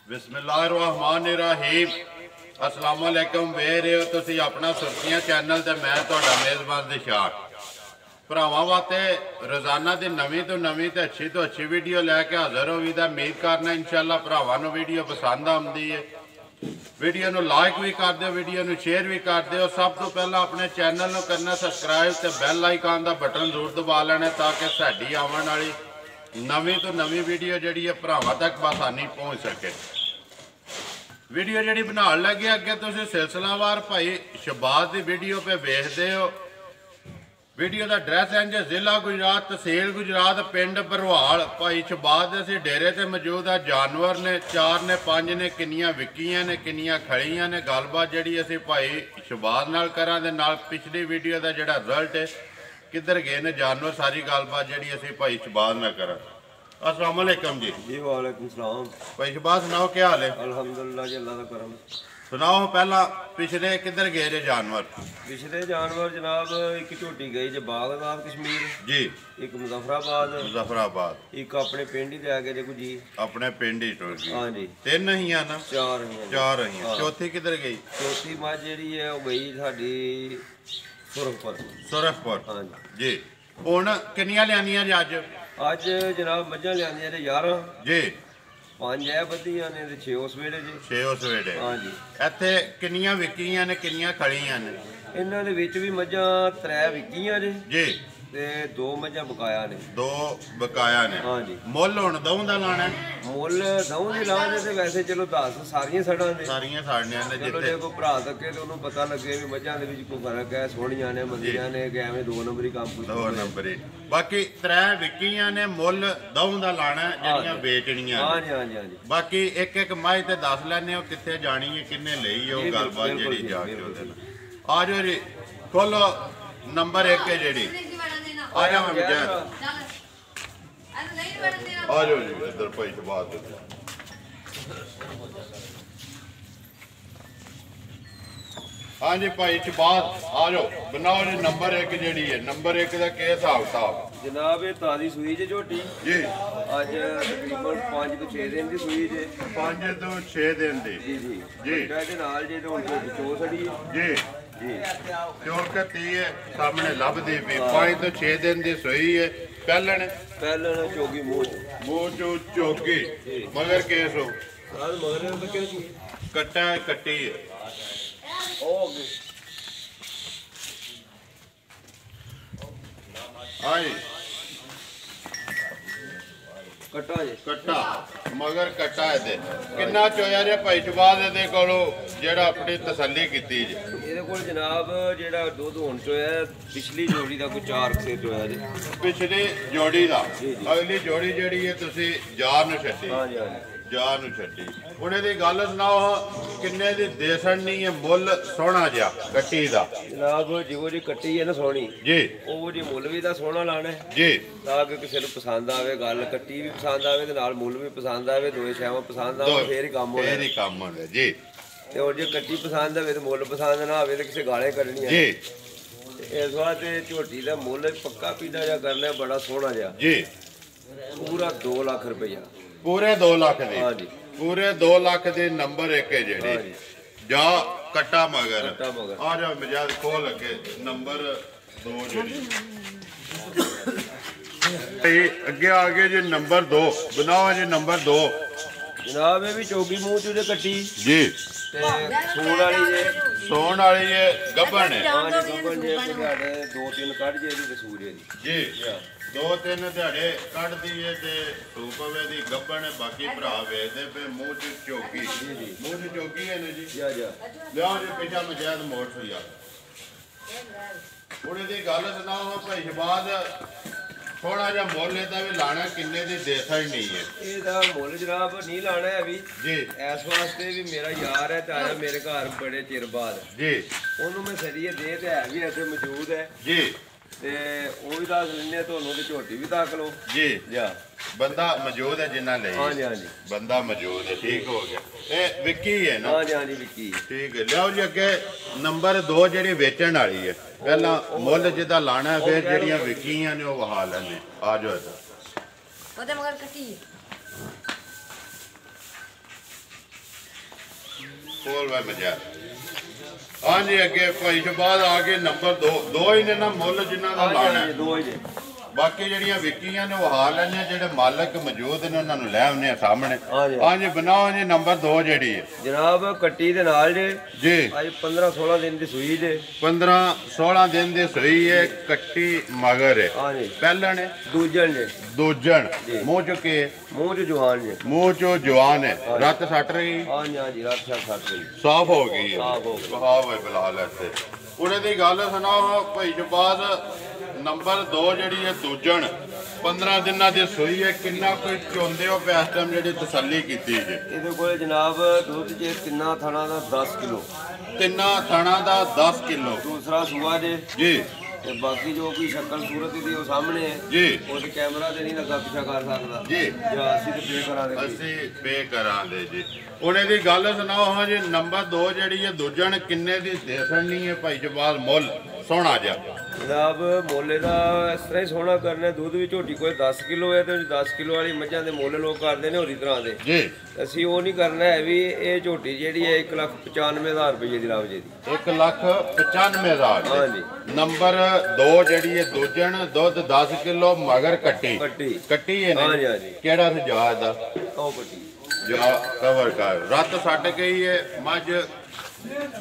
बिस्मिल्लाहिर्रहमानिर्रहीम अस्सलाम वालेकुम वे रहे हो तुसी अपना सुर्खियां चैनल ते मैं तुहाडा मेज़बान दिशार भरावां वास्ते रोज़ाना की नवीं तो नवीं ते अच्छी वीडियो लैके हाज़र हो भी उम्मीद करना इंशाअल्लाह भरावां नूं वीडियो पसंद आउंदी है। वीडियो नूं लाइक भी कर दिओ, वीडियो नूं शेयर भी कर दिओ। सब तो पहला अपने चैनल नूं करना सबसक्राइब ते बैल आइकन का बटन जरूर दबा लेना ताकि साडी आवन वाली नवीं तो नवीं वीडियो जिहड़ी है भरावां तक बसानी पहुँच सके। वीडियो जी बना लगे अगे तुम सिलसिलावार भाई शहबाज की वीडियो पे वेखते हो। वीडियो का एड्रैस इंज जिला गुजरात तहसील गुजरात पिंड भरवाल भाई शहबाज असी डेरे से मौजूद है। जानवर ने 4 ने 5 ने किनिया विकियां ने किनिया खड़ियां ने गलबात जी असी भाई शहबाज नाल करा दे नाल पिछली वीडियो का जोड़ा रिजल्ट है किधर गए ने जानवर सारी गलबात जी असी भाई शहबाज नाल करा। अस्सलाम वालेकुम जी। जी वालेकुम सलाम। भाई शहबाज सुनाओ क्या हाल है? अल्हम्दुलिल्लाह जी अल्लाह का करम। सुनाओ पहला पिछले किधर गए जे जानवर? पिछले जानवर जनाब एक झोटी गई जे बागदाद कश्मीर जी, एक मुजफ्फराबाद एक अपने पिंड ही ले गए जे जी अपने पिंड ही टुर गई। हाँ जी 3 ही ना 4 ही। चौथी किधर गई? चौथी मझ जी है वो गई साडी सुरखपुर। हाँ जी हुण किनिया लियानियां जी अज जनाब मझां लियानियां ने 11 जी 5 है बधियां ने ते 6 उस वेड़े जी 6 उस वेड़े। हाँ जी इत्थे किनिया विकियां ने किनिया खड़ियां ने? इन्हां दे विच भी मझां 3 विकियां जी ते 2 मझां बकाया ने 2 बकाया ने। हाँ जी मुੱਲ हुण दऊं दा लाना है? मुੱਲ दऊं दी लाने ते वैसे चलो 10 सारियां सड़ां दे सारियां साड़ियां ने चलो जे कोई भरा सके तो उन्होंने पता लगे भी मझां दे विच कोई फर्क है सोहणियां ने मंदियां ने कि एवें 2 नंबरी काम कुछ 2 नंबरी। बाकी 3 विकियां ने मुੱਲ दऊं दा लाना ਜਿਹੜੀਆਂ ਵੇਚਣੀਆਂ। हाँ जी हाँ जी हाँ जी। बाकी एक एक मझ ते दस लैने हो कित्थे जानी है किन्ने लई है वो गलबात ਜਿਹੜੀ ਜਾ ਕੇ ਉਹਦੇ ਨਾਲ आ जाओ जी। खोलो नंबर 1 है ਜਿਹੜੀ आ जाओ मैं बजा आ जाओ जी इधर भाई शहबाज हाँ जी भाई शहबाज आ जाओ बनाओ जी नंबर 1 ਜਿਹੜੀ है नंबर 1 ਦਾ ਕੀ ਹਿਸਾਬ ਕਿਤਾਬ? जनाब ये ताजी सूई जे झोटी जी अज तकरीबन 5 तो 6 दिन की सूई जे 5 ਤੋਂ 6 ਦਿਨ ਦੀ जी जी जी ਇਹਦੇ ਨਾਲ ਜੇ ਤੇ ਹੁਣ ਝੋਟੀ ਚੋ ਸੜੀ ਜੀ जी ਚੋਰ ਕੱਤੀ ਹੈ ਸਾਹਮਣੇ ਲੱਭਦੀ ਪਈ 5 ਤੋਂ 6 ਦਿਨ ਦੀ ਸੋਈ ਹੈ। ਪਹਿਲਣ चोगी मुंह ਮੂੰਹ ਚੋਂ ਚੋਗੀ ਮਗਰ ਕੇਸ ਹੋ आज मगर तो क्या की ਕੱਟਾ ਕੱਟੀ ਹੈ। ओ अगे ਹਾਂਜੀ कट्टा जे ਕੱਟਾ ਮਗਰ ਕੱਟਾ ਇਹਦੇ ਕਿੰਨਾ ਚੋਇਆ ਜੇ ਭਾਈ ਸ਼ਹਬਾਜ਼ ਇਹਦੇ ਕੋਲੋਂ ਜਿਹੜਾ ਆਪਣੀ ਤਸੱਲੀ ਕੀਤੀ ਜੀ? ਇਹਦੇ ਕੋਲ ਜਨਾਬ ਜਿਹੜਾ ਦੁੱਧ ਹੋਣ ਚੋਂ ਹੈ ਪਿਛਲੀ ਜੋੜੀ ਦਾ ਕੋਈ 4 ਸੇ ਚੋਇਆ ਜੀ ਪਿਛਲੀ ਜੋੜੀ ਦਾ ਅਗਲੀ ਜੋੜੀ ਜਿਹੜੀ ਹੈ ਤੁਸੀਂ ਜਾਰ ਨੂੰ ਛੱਡੀ? ਹਾਂ ਜੀ ਹਾਂ ਜੀ ਜਾਰ ਨੂੰ ਛੱਡੀ। ਹੁਣ ਇਹਦੀ ਗੱਲ ਸੁਣਾਓ ਕਿੰਨੇ ਦੀ ਦੇਸਣ ਨਹੀਂ ਹੈ ਮੁੱਲ ਸੋਹਣਾ ਜਿਹਾ ਕੱਟੀ ਦਾ? ਜਨਾਬ ਜਿਹੋ ਜੀ ਕੱਟੀ ਹੈ ਨਾ ਸੋਹਣੀ ਜੀ ਉਹ ਜੀ ਮੁੱਲ ਵੀ ਦਾ ਸੋਹਣਾ ਲਾਣਾ ਜੀ ਤਾਂ ਕਿ ਕਿਸੇ ਨੂੰ ਪਸੰਦ ਆਵੇ ਗੱਲ ਕੱਟੀ ਵੀ ਪਸੰਦ ਆਵੇ ਤੇ ਨਾਲ ਮੁੱਲ ਵੀ ਪਸੰਦ ਆਵੇ ਦੋਏ ਸ਼ੈਵਾਂ ਪਸੰਦ ਆਵੇ ਫੇਰ ਹੀ ਕੰਮ ਹੋਣਾ। ਫੇਰ ਹੀ ਕੰਮ ਹੋਣਾ ਜੀ। ਤੇ ਹੋਰ ਜੇ ਕੱਟੀ ਪਸੰਦ ਆਵੇ ਤੇ ਮੁੱਲ ਪਸੰਦ ਨਾ ਆਵੇ ਤੇ ਕਿਸੇ ਗਾਲੇ ਕੱਢਣੀ ਜੀ ਇਸ ਵਾਸਤੇ ਝੋਟੀ ਦਾ ਮੁੱਲ ਪੱਕਾ ਪੀਦਾ ਜਿਹਾ ਕਰਨਾ ਬੜਾ ਸੋਹਣਾ ਜਿਹਾ ਜੀ ਪੂਰਾ 2 ਲੱਖ ਰੁਪਇਆ ਪੂਰੇ 2 ਲੱਖ ਦੇ? ਹਾਂ ਜੀ ਪੂਰੇ 2 ਲੱਖ ਦੇ ਨੰਬਰ 1 ਹੈ ਜਿਹੜੀ ਜਾ ਕੱਟਾ ਮਗਰ ਆ ਜਾ ਮਜਾਦ ਖੋਲ ਕੇ ਨੰਬਰ 2 ਜਿਹੜੀ ਅੱਗੇ ਆ ਗਏ ਜੀ ਨੰਬਰ 2 ਬਣਾਓ ਜੀ ਨੰਬਰ 2 ਜਨਾਬ ਇਹ ਵੀ ਚੋਗੀ ਮੂੰਹ ਚ ਉਹਦੇ ਕੱਟੀ ਜੀ ਤੇ ਸੂਣ ਵਾਲੀ ਜੇ ਸੋਣ ਵਾਲੀ ਇਹ ਗੱਭਣ ਹੈ? ਹਾਂ ਜੀ ਗੱਭਣ ਜੇ ਤੁਹਾਡੇ 2-3 ਕੱਢ ਜੇ ਦੀ ਸੂਰੇ ਦੀ ਜੀ 2-3 ਦਿਹਾੜੇ ਕੱਢਦੀ ਹੈ ਤੇ ਧੂਪ ਪਵੇ ਦੀ ਗੱਭਣ ਹੈ। ਬਾਕੀ ਭਰਾ ਵੇਚਦੇ ਪਏ ਮੂੰਹ ਚ ਝੋਗੀ ਮੂੰਹ ਚ ਝੋਗੀ ਹੈ ਨਾ ਜੀ। ਜਾ ਲਿਆਓ ਜੀ ਪਿੱਛਾ ਮਜਾਦ ਮੋੜ ਸੋਇਆ ਹੁਣ ਇਹਦੀ ਗੱਲ ਸੁਣਾਓ ਭਾਈ ਸ਼ਹਬਾਜ਼ ਥੋੜਾ ਜਿਹਾ ਮੁੱਲ ਇਹਦਾ ਵੀ ਲਾਣਾ ਕਿੰਨੇ ਦੀ ਦੇਸਾ ਹੀ ਨਹੀਂ ਹੈ? ਇਹਦਾ ਮੁੱਲ ਜਨਾਬ ਨਹੀਂ ਲਾਣਾ ਹੈ ਵੀ ਜੀ ਇਸ ਵਾਸਤੇ ਵੀ ਮੇਰਾ ਯਾਰ ਹੈ ਤੇ ਆਇਆ ਮੇਰੇ ਘਰ ਬੜੇ ਚਿਰ ਬਾਅਦ ਜੀ ਉਹਨੂੰ ਮੈਂ ਸਰੀਏ ਦੇ ਤੇ ਹੈ ਵੀ ਇੱਥੇ ਮੌਜੂਦ ਹੈ ਜੀ ਤੇ ਉਹ ਵੀ ਦੱਸ ਲੈਣੇ ਤੁਹਾਨੂੰ ਤੇ ਝੋਟੀ ਵੀ ਤਾਕ ਲਓ ਜੀ ਜਾ ਬੰਦਾ ਮੌਜੂਦ ਹੈ ਜਿੰਨਾ ਲਈ? ਹਾਂ ਜੀ ਹਾਂ ਜੀ ਬੰਦਾ ਮੌਜੂਦ ਹੈ। ਠੀਕ ਹੋ ਗਿਆ। ਇਹ ਵਿੱਕੀ ਹੈ ਨਾ? ਹਾਂ ਜੀ ਹਾਂ ਜੀ ਵਿੱਕੀ ਠੀਕ ਹੈ। ਲਿਆਓ ਜੀ ਅੱਗੇ ਨੰਬਰ 2 ਜਿਹੜੀ ਵੇਚਣ ਵਾਲੀ ਹੈ। ਪਹਿਲਾਂ ਮੁੱਲ ਜਿਹਦਾ ਲਾਣਾ ਫਿਰ ਜਿਹੜੀਆਂ ਵਿਕੀਆਂ ਨੇ ਉਹ ਵਹਾ ਲੈਣੇ। ਆ ਜਾਓ ਉਹਦੇ ਮਗਰ ਕੱਟੀ ਖੋਲ ਵੇ ਮਜਾ ਹਾਂਜੀ ਅੱਗੇ ਭਾਈ ਸ਼ਬਾਦ ਆ ਗਏ ਨੰਬਰ 2 ਦੋ ਹੀ ਨੇ ਨਾ ਮੁੱਲ ਜਿਨ੍ਹਾਂ ਦਾ ਲਾਣਾ ਦੋ ਹੀ ਜੇ ਬਾਕੀ ਜਿਹੜੀਆਂ ਵਿਕੀਆਂ ਨੇ ਉਹ ਹਾਲ ਲੈਣੇ ਜਿਹੜੇ ਮਾਲਕ ਮੌਜੂਦ ਨੇ ਉਹਨਾਂ ਨੂੰ ਲੈ ਆਉਨੇ ਆ ਸਾਹਮਣੇ ਹਾਂਜੀ ਬਣਾਓ ਜੀ ਨੰਬਰ 2 ਜਿਹੜੀ ਹੈ ਜਨਾਬ ਕੱਟੀ ਦੇ ਨਾਲ ਜੇ ਜੀ ਅੱਜ 15-16 ਦਿਨ ਦੀ ਸੂਈ ਜੇ 15-16 ਦਿਨ ਦੀ ਸੂਈ ਹੈ ਕੱਟੀ ਮਗਰ ਹੈ ਹਾਂਜੀ ਪਹਿਲਣ ਹੈ ਦੂਜਣ ਜੇ ਦੂਜਣ ਮੂੰਹ ਚ ਕੇ ਮੂੰਹ ਚ ਜਵਾਨ ਜੇ ਮੂੰਹ ਚੋਂ ਜਵਾਨ ਹੈ ਰੱਤ ਸੱਟ ਰਹੀ ਹਾਂਜੀ ਹਾਂਜੀ ਰਾਤ ਸੱਟ ਗਈ ਸਾਫ਼ ਹੋ ਗਈ ਹੈ ਸਾਫ਼ ਹੋ ਗਈ ਵਾਹ ਵੇ ਬਲਾਲ ਇੱਥੇ ਉਹਨੇ ਦੀ ਗੱਲ ਸੁਣਾਓ ਭਾਈ ਜਬਾਜ਼ ਨੰਬਰ 2 ਜਿਹੜੀ ਹੈ ਦੂਜਣ 15 ਦਿਨਾਂ ਦੀ ਸੂਈ ਹੈ ਕਿੰਨਾ ਕੋਈ ਚੋਂਦੇ ਹੋ ਇਸ ਟਾਈਮ ਜਿਹੜੀ ਤਸੱਲੀ ਕੀਤੀ ਜੇ ਇਹਦੇ ਕੋਲ ਜਨਾਬ ਦੁੱਧ ਜੇ ਤਿੰਨਾਂ ਥਣਾ ਦਾ 10 ਕਿਲੋ ਤਿੰਨਾਂ ਥਣਾ ਦਾ 10 ਕਿਲੋ ਦੂਸਰਾ ਸੂਆ ਜੇ ਜੀ ਤੇ ਬਾਕੀ ਜੋ ਕੋਈ ਸ਼ਕਲ ਸੂਰਤ ਦੀ ਉਹ ਸਾਹਮਣੇ ਹੈ ਜੀ ਉਹ ਤੇ ਕੈਮਰਾ ਤੇ ਨਹੀਂ ਲੱਗਾ ਪਿੱਛਾ ਕਰ ਸਕਦਾ ਜੀ ਜਾਂ ਅਸੀਂ ਤੇ ਪੇ ਕਰਾਂਗੇ ਅਸੀਂ ਪੇ ਕਰਾਂਗੇ ਜੀ ਉਹਨੇ ਦੀ ਗੱਲ ਸੁਣਾਓ ਹਾਂ ਜੀ ਨੰਬਰ 2 ਜਿਹੜੀ ਹੈ ਦੂਜਣ ਕਿੰਨੇ ਦੀ ਦੇ ਸਕਣੀ ਹੈ ਭਾਈ ਜਬਾਲ ਮੁੱਲ ਸੋਹਣਾ ਜਿਹਾ ਜਨਾਬ ਮੋਲੇ ਦਾ ਇਸ ਤਰ੍ਹਾਂ ਹੀ ਸੋਹਣਾ ਕਰਨਾ ਦੁੱਧ ਵੀ ਝੋਟੀ ਕੋਈ 10 ਕਿਲੋ ਹੈ ਤੇ 10 ਕਿਲੋ ਵਾਲੀ ਮੱਝਾਂ ਦੇ ਮੁੱਲ ਲੋਕ ਕਰਦੇ ਨੇ ਹੋਰੀ ਤਰ੍ਹਾਂ ਦੇ ਜੀ ਅਸੀਂ ਉਹ ਨਹੀਂ ਕਰਨਾ ਹੈ ਵੀ ਇਹ ਝੋਟੀ ਜਿਹੜੀ ਹੈ 1,95,000 ਰੁਪਏ ਦੀ ਲਾਭ ਜੀ 1,95,000 ਹਾਂਜੀ ਨੰਬਰ 2 ਜਿਹੜੀ ਹੈ ਦੂਜਣ ਦੁੱਧ 10 ਕਿਲੋ ਮਗਰ ਕੱਟੀ ਕੱਟੀ ਹੈ ਹਾਂਜੀ ਹਾਂਜੀ ਕਿਹੜਾ ਸੁਝਾਅ ਦਾ ਉਹ ਕੱਟੀ ਜਾ ਕਵਰ ਕਰ ਰੱਤ ਛੱਡ ਗਈ ਹੈ ਮੱਝ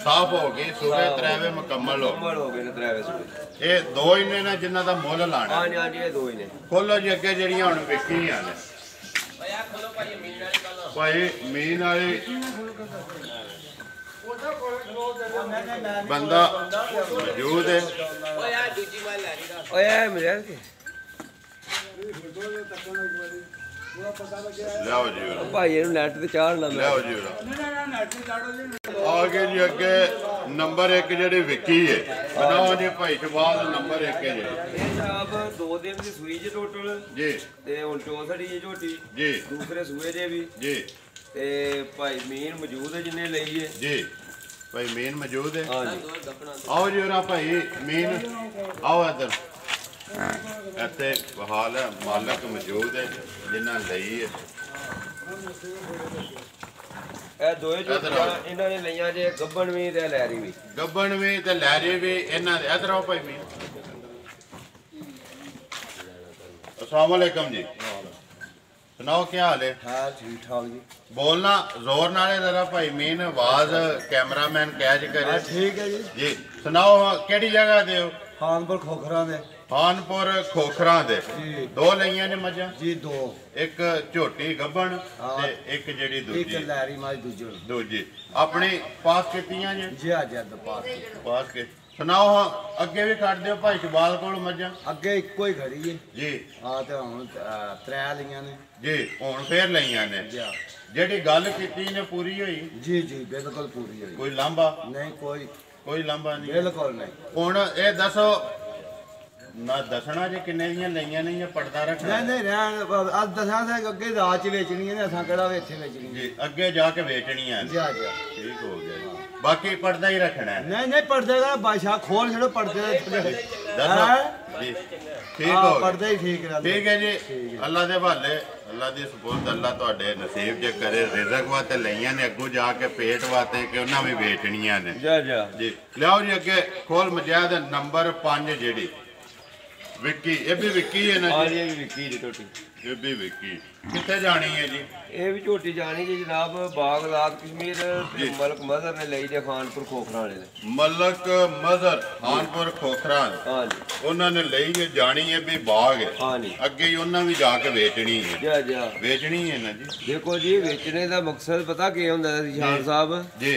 ਸਾਫ਼ ਹੋ ਗਈ ਸੂਰੇ ਤਰੇਵੇ ਮੁਕੰਮਲ ਹੋ ਗਏ ਨੇ ਤਰੇਵੇ ਸੂਰੇ ਇਹ ਦੋ ਹੀ ਨੇ ਨਾ ਜਿਨ੍ਹਾਂ ਦਾ ਮੁੱਲ ਲਾਣਾ ਹਾਂਜੀ ਹਾਂਜੀ ਇਹ ਦੋ ਹੀ ਨੇ ਖੋਲੋ ਜੀ ਅੱਗੇ ਜਿਹੜੀਆਂ ਹੁਣ ਵਿਕੀਆਂ ਨੇ ਭਾਈ ਮੀਨ ਵਾਲੀ ਬੰਦਾ ਮੌਜੂਦ ਹੈ ਓਏ ਮੇਰੇ ਕੇ ਲਿਆਓ ਜੀ ਭਾਈ ਇਹਨੂੰ ਨੈਟ ਤੇ ਚਾੜਨਾ ਮੈਂ ਲਿਆਓ ਜੀ ਆ ਗਏ ਜੀ ਅੱਗੇ ਨੰਬਰ 1 ਜਿਹੜੀ ਵਿਕੀ ਹੈ ਬਣਾਓ ਜੀ ਭਾਈ ਸ਼ਬਾਜ਼ ਨੰਬਰ 1 ਹੈ ਜੀ ਇਹ ਜਨਾਬ 2 ਦਿਨ ਦੀ ਸੂਈ ਜੇ ਟੋਟਲ ਜੀ ਤੇ ਹੁਣ ਚੌਥੜੀ ਜੇ ਝੋਟੀ ਜੀ ਦੂਸਰੇ ਸੂਏ ਜੇ ਵੀ ਜੀ ਤੇ ਭਾਈ ਮੀਨ ਮੌਜੂਦ ਹੈ ਜਿੰਨੇ ਲਈ ਹੈ ਜੀ ਭਾਈ ਮੀਨ ਮੌਜੂਦ ਹੈ ਹਾਂਜੀ ਆਓ ਜੀ ਉਹਰਾ ਭਾਈ ਮੀਨ ਆਓ ਇੱਧਰ ਇੱਥੇ ਹਾਲ ਹੈ ਮਾਲਕ ਮੌਜੂਦ ਹੈ ਜਿਨ੍ਹਾਂ ਲਈ ਹੈ ਇਹ ਦੋਏ ਝੋਟੀਆਂ ਇਹਨਾਂ ਨੇ ਲਈਆਂ ਜੇ ਗੱਬਣ ਵੀ ਤੇ ਲੈਰੀ ਵੀ ਗੱਬਣ ਵੀ ਤੇ ਲੈਰੀ ਵੀ ਇਹਨਾਂ ਦੇ ਇੱਧਰ ਆਓ ਭਾਈ ਮੀਨ अस्सलाम वालेकुम जी सुनाओ क्या हाल है हाँ ठीक ठाक जी बोलना जोर नाले जरा भाई मीन आवाज कैमरामैन कैच करे ठीक है जी जी सुनाओ केड़ी जगह दे हो खानपुर खोखरा ने खानपुर खोखरा दे जी दो लईयां ने मझां जी दो एक झोटी गब्बन ते एक जेड़ी एक दूजी लहरी माज दूजी दूजी अपनी पास कीतियां जी जी हाँ जी पास पास के सुनाओ अगे भी कट दियो भाई इकबाल कोल मझां अगे इको ही खड़ी है जी हाँ तो हम त्रै लियां ने जी हुण फिर लईयां ने जी हाँ जेड़ी गल कीती ने पूरी होई जी जी बिल्कुल पूरी है कोई लांबा नहीं कोई लांबा नहीं बिल्कुल नहीं हुण ए दसो ना दसना जे किन्ने दियां लईयां ने पर्दा रखना नहीं रहन अज दसा से अगे रात च बेचनी है असा केड़ा इत्थे बेचनी जी अगे जाके बेचनी है जी हाँ जी ठीक हो गया जी बाकी पर्दा ही रखना है नहीं नहीं पर्दे का बादशाह खोल छड़ो पर्दे दसो जी ठीक हो पर्दे ही ठीक है ठीक है जी अल्लाह दे हवाले अल्लाह दी सुपुर्द अल्लाह तुहाडे नसीब जे करे रिज़क वास्ते लईयां ने अगू जाके पेट वास्ते कि उन्हां भी बेचणियां ने जा जा जी लियाओ जी अगे खोल मजाद नंबर 5 जेडी विक्की ये भी विक्की है ना हाँ जी ये भी विकी जी टोटी ये भी विक्की किथे जानी है जी ਇਹ ਵੀ ਝੋਟੀ ਜਾਣੀ ਜੀ ਜਨਾਬ ਬਾਗਲਾਤ ਕਸ਼ਮੀਰ ਤੇ ਮਲਕ ਮਜ਼ਰ ਨੇ ਲਈ ਜੇ ਖਾਨਪੁਰ ਖੋਖਰਾਂ ਵਾਲੇ ਨੇ मलक मजर खानपुर खोखरा ਹਾਂਜੀ उन्होंने ਲਈ है जानी है भी बाग है ਹਾਂਜੀ ਅੱਗੇ ਹੀ ਉਹਨਾਂ ਵੀ ਜਾ ਕੇ ਵੇਚਣੀ ਹੈ ਜਾ ਜਾ ਵੇਚਣੀ ਹੈ ਨਾ ਜੀ ਦੇਖੋ ਜੀ ਵੇਚਣੇ ਦਾ ਮਕਸਦ ਪਤਾ ਕੀ ਹੁੰਦਾ ਹੈ ਸ਼ਾਨ ਸਾਹਿਬ ਜੀ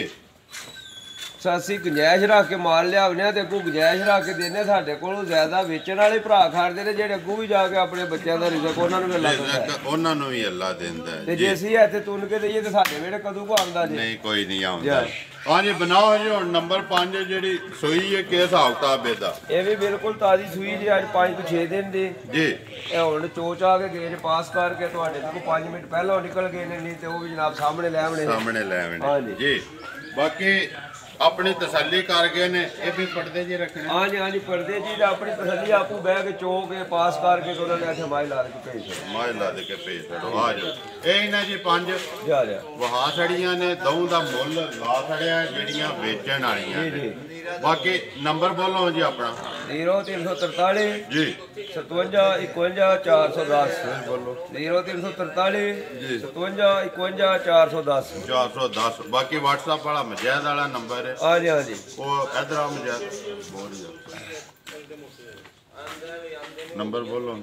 ਅਸੀਂ ਗੁੰਜਾਇਸ਼ ਰੱਖ ਕੇ ਮਾਲ ਲਿਆਉਂਦੇ ਆ ਤੇ ਅੱਗੋਂ ਗੁੰਜਾਇਸ਼ ਰੱਖ ਕੇ ਦਿੰਦੇ ਸਾਡੇ ਕੋਲੋਂ ਜ਼ਿਆਦਾ ਵੇਚਣ ਵਾਲੇ ਭਰਾ ਖੜਦੇ ਨੇ ਜਿਹੜੇ ਅੱਗੋਂ ਵੀ ਜਾ ਕੇ ਆਪਣੇ ਬੱਚਿਆਂ ਦਾ ਰਿਜ਼ਕ ਉਹਨਾਂ ਨੂੰ ਵੀ ਅੱਲਾ ਦਿੰਦਾ ਹੈ। ਉਹਨਾਂ ਨੂੰ ਵੀ ਅੱਲਾ ਦਿੰਦਾ ਹੈ ਤੇ ਜੀ ਜੇ ਅਸੀਂ ਇੱਥੇ ਤੁੰਨ ਕੇ ਦਈਏ ਤੇ ਸਾਡੇ ਵੇੜੇ ਕਦੋਂ ਕੋ ਆਉਂਦਾ ਜੀ ਨਹੀਂ ਕੋਈ ਨਹੀਂ ਆਉਂਦਾ ਹਾਂਜੀ ਬਣਾਓ ਜੀ ਹੁਣ ਨੰਬਰ 5 ਜਿਹੜੀ ਸੂਈ ਹੈ ਕਿਸ ਹਿਸਾਬ ਕਿਤਾਬ ਇਹਦਾ ਇਹ ਵੀ ਬਿਲਕੁਲ ਤਾਜ਼ੀ ਸੂਈ ਜੀ ਅੱਜ 5 ਤੋਂ 6 ਦਿਨ ਦੀ ਜੀ ਇਹ ਹੁਣ ਚੋਚ ਆ ਕੇ ਗੇਜ ਪਾਸ ਕਰਕੇ ਤੁਹਾਡੇ ਤੋਂ 5 ਮਿੰਟ ਪਹਿਲਾਂ ਨਿਕਲ ਗਏ ਨੇ ਨਹੀਂ ਤੇ ਉਹ ਵੀ ਜਨਾਬ ਸਾਹਮਣੇ ਲੈ ਆਉਣੇ ਨੇ ਸਾਹਮਣੇ ਲੈ ਆਵਣੇ ਹਾਂਜੀ। ਜੀ ਬਾਕੀ ਆਪਣੀ ਤਸੱਲੀ ਕਰ ਗਏ ਨੇ ਇਹ ਵੀ ਪਰਦੇ ਜੀ ਰੱਖਣੇ ਹਾਂਜੀ ਹਾਂਜੀ ਪਰਦੇ ਜੀ ਦਾ ਆਪਣੀ ਤਸੱਲੀ ਆਪੂ ਬਹਿ ਕੇ ਚੋ ਕੇ ਪਾਸ ਕਰਕੇ ਉਹਨਾਂ ਨੇ ਆਖਿਆ ਮਾਈ ਲਾ ਕੇ ਭੇਜ ਦਿਓ। ਮਾਇ ਲਾ ਦੇ ਕੇ ਭੇਜ ਦਿਓ ਆ ਜਾਓ ਇਹ ਇਹਨਾਂ ਜੀ 5 ਜਾ ਜਾ ਵਹਾ ਛੜੀਆਂ ਨੇ ਦਊ ਦਾ ਮੁੱਲ ਲਾ ਛੜਿਆ ਜਿਹੜੀਆਂ ਵੇਚਣ ਵਾਲੀਆਂ ਜੀ ਨੇ। ਬਾਕੀ ਨੰਬਰ ਬੋਲੋ ਜੀ ਆਪਣਾ 0343 ਜੀ 57 51 410 ਬੋਲੋ 0343 ਜੀ 57 51 410 410 ਬਾਕੀ WhatsApp ਵਾਲਾ ਮਜੈਦ ਵਾਲਾ ਨੰਬਰ ਹੈ ਹਾਂਜੀ ਹਾਂਜੀ ਉਹ ਇਧਰ ਆ ਮਜੈਦ ਬੋਲ ਜਾ ਨੰਬਰ ਬੋਲੋ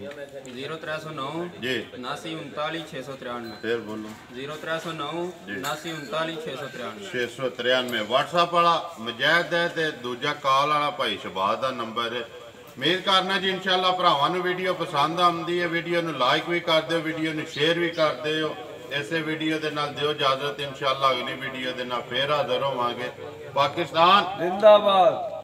0309 ਜੀ 79 693 ਫਿਰ ਬੋਲੋ 0309 79 693 693 WhatsApp ਵਾਲਾ ਮਜੈਦ ਹੈ ਤੇ ਦੂਜਾ ਕਾਲ ਵਾਲਾ ਭਾਈ ਸ਼ਬਾਜ਼ ਦਾ ਨੰਬਰ ਹੈ। ਉਮੀਦ ਕਰਨਾ ਜੀ ਇਨਸ਼ਾਅੱਲਾ ਭਰਾਵਾਂ ਨੂੰ ਵੀਡੀਓ ਪਸੰਦ ਆਉਂਦੀ ਹੈ। ਵੀਡੀਓ ਨੂੰ ਲਾਈਕ ਵੀ ਕਰ ਦਿਓ, ਵੀਡੀਓ ਨੂੰ ਸ਼ੇਅਰ ਵੀ ਕਰ ਦਿਓ। ਇਸੇ ਵੀਡੀਓ ਦੇ ਨਾਲ ਦਿਓ ਇਜਾਜ਼ਤ। ਇਨਸ਼ਾਅੱਲਾ ਅਗਲੀ ਵੀਡੀਓ ਦੇ ਨਾਲ ਫੇਰ ਹਾਜ਼ਰ ਹੋਵਾਂਗੇ। ਪਾਕਿਸਤਾਨ ਜ਼ਿੰਦਾਬਾਦ।